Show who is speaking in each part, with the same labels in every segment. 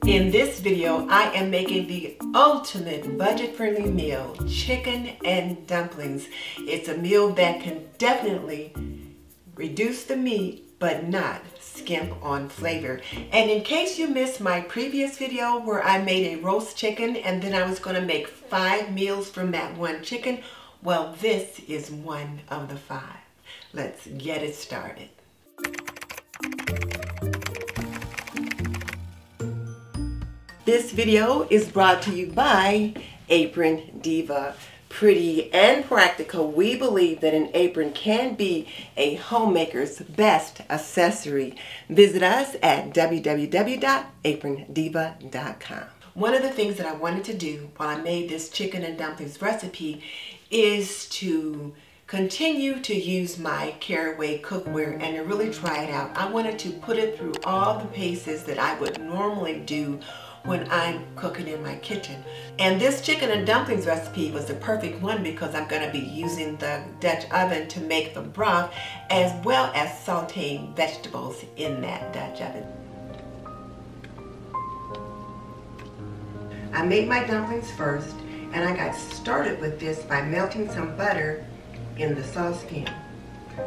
Speaker 1: In this video, I am making the ultimate budget-friendly meal, chicken and dumplings. It's a meal that can definitely reduce the meat, but not skimp on flavor. And in case you missed my previous video where I made a roast chicken and then I was going to make 5 meals from that one chicken, well, this is one of the 5. Let's get it started. This video is brought to you by Aprondiva. Pretty and practical, we believe that an apron can be a homemaker's best accessory. Visit us at www.aprondiva.com. One of the things that I wanted to do while I made this chicken and dumplings recipe is to continue to use my Caraway cookware and to really try it out. I wanted to put it through all the paces that I would normally do when I'm cooking in my kitchen. And this chicken and dumplings recipe was the perfect one because I'm going to be using the Dutch oven to make the broth as well as sauteing vegetables in that Dutch oven. I made my dumplings first, and I got started with this by melting some butter in the saucepan.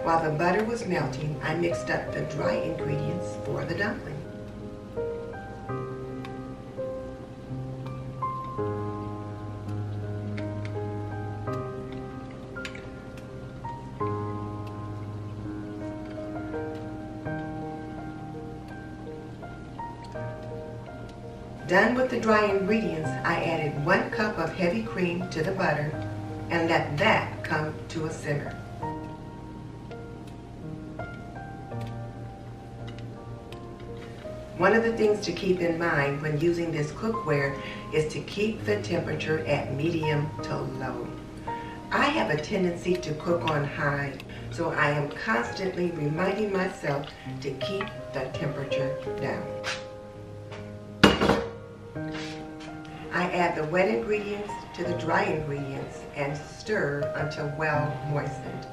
Speaker 1: While the butter was melting, I mixed up the dry ingredients for the dumpling. Done with the dry ingredients, I added 1 cup of heavy cream to the butter and let that come to a simmer. One of the things to keep in mind when using this cookware is to keep the temperature at medium to low. I have a tendency to cook on high, so I am constantly reminding myself to keep the temperature down. I add the wet ingredients to the dry ingredients and stir until well moistened.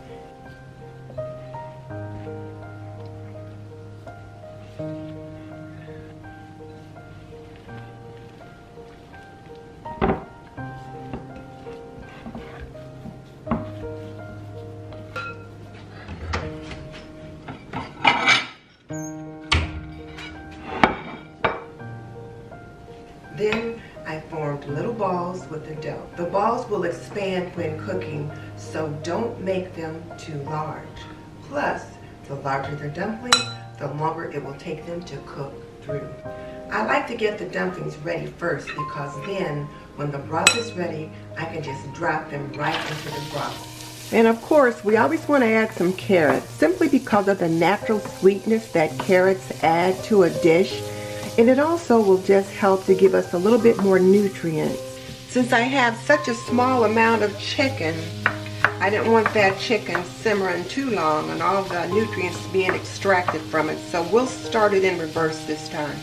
Speaker 1: Then I formed little balls with the dough. The balls will expand when cooking, so don't make them too large. Plus, the larger the dumpling, the longer it will take them to cook through. I like to get the dumplings ready first because then, when the broth is ready, I can just drop them right into the broth. And of course, we always want to add some carrots, simply because of the natural sweetness that carrots add to a dish. And it also will just help to give us a little bit more nutrients. Since I have such a small amount of chicken, I didn't want that chicken simmering too long and all the nutrients being extracted from it. So we'll start it in reverse this time.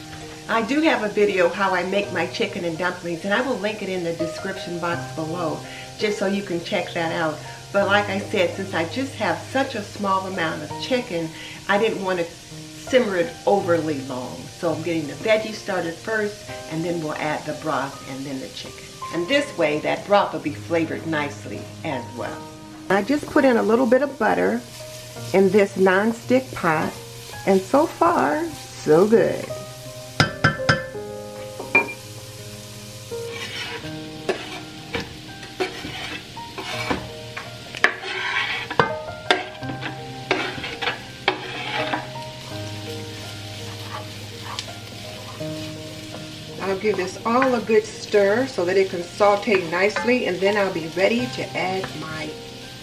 Speaker 1: I do have a video how I make my chicken and dumplings, and I will link it in the description box below just so you can check that out. But like I said, since I just have such a small amount of chicken, I didn't want to simmer it overly long. So I'm getting the veggies started first, and then we'll add the broth and then the chicken. And this way, that broth will be flavored nicely as well. I just put in a little bit of butter in this non-stick pot, and so far, so good. I'll give this all a good stir so that it can saute nicely, and then I'll be ready to add my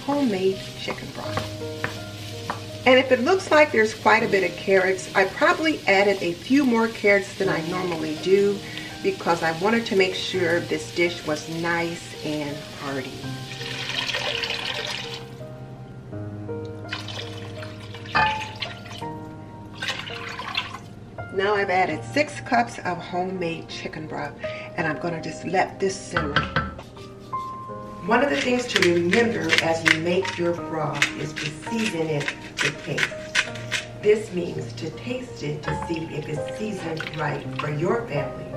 Speaker 1: homemade chicken broth. And if it looks like there's quite a bit of carrots, I probably added a few more carrots than I normally do because I wanted to make sure this dish was nice and hearty. Now I've added 6 cups of homemade chicken broth, and I'm going to just let this simmer. One of the things to remember as you make your broth is to season it to taste. This means to taste it to see if it's seasoned right for your family.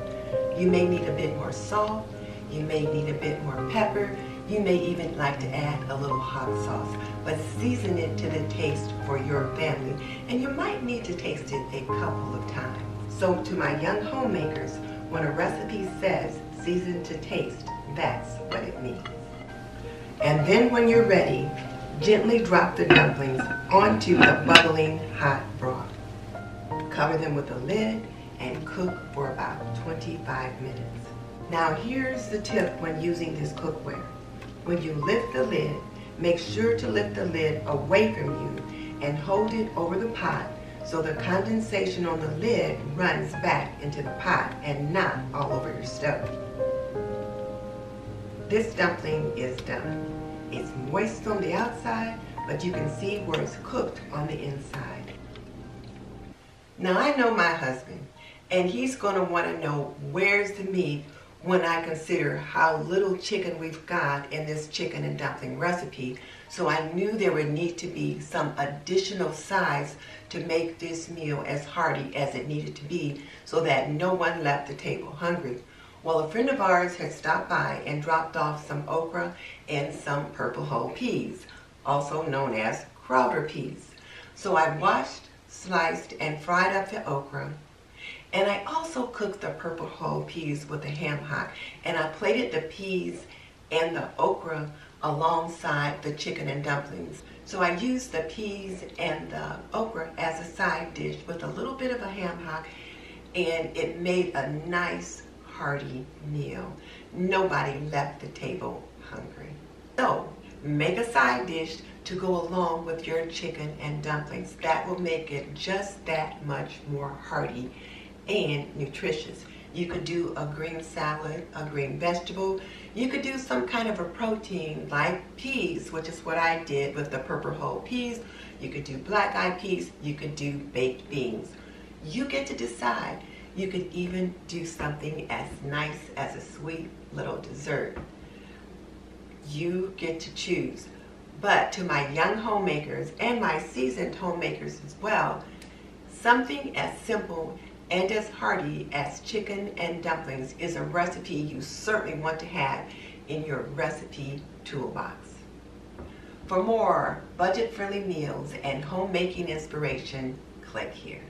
Speaker 1: You may need a bit more salt, you may need a bit more pepper, you may even like to add a little hot sauce, but season it to the taste for your family, and you might need to taste it a couple of times. So to my young homemakers, when a recipe says season to taste, that's what it means. And then when you're ready, gently drop the dumplings onto the bubbling hot broth. Cover them with a lid and cook for about 25 minutes. Now here's the tip when using this cookware. When you lift the lid, make sure to lift the lid away from you and hold it over the pot so the condensation on the lid runs back into the pot and not all over your stove. This dumpling is done. It's moist on the outside, but you can see where it's cooked on the inside. Now I know my husband, and he's going to want to know where's the meat when I consider how little chicken we've got in this chicken and dumpling recipe. So I knew there would need to be some additional sides to make this meal as hearty as it needed to be so that no one left the table hungry. Well, a friend of ours had stopped by and dropped off some okra and some purple whole peas, also known as Crowder peas. So I washed, sliced, and fried up the okra. And I also cooked the purple whole peas with a ham hock, and I plated the peas and the okra alongside the chicken and dumplings. So I used the peas and the okra as a side dish with a little bit of a ham hock, and it made a nice hearty meal. Nobody left the table hungry. So make a side dish to go along with your chicken and dumplings. That will make it just that much more hearty and nutritious. You could do a green salad, a green vegetable. You could do some kind of a protein like peas, which is what I did with the purple whole peas. You could do black eyed peas. You could do baked beans. You get to decide. You could even do something as nice as a sweet little dessert. You get to choose. But to my young homemakers and my seasoned homemakers as well, something as simple and as hearty as chicken and dumplings is a recipe you certainly want to have in your recipe toolbox. For more budget-friendly meals and homemaking inspiration, click here.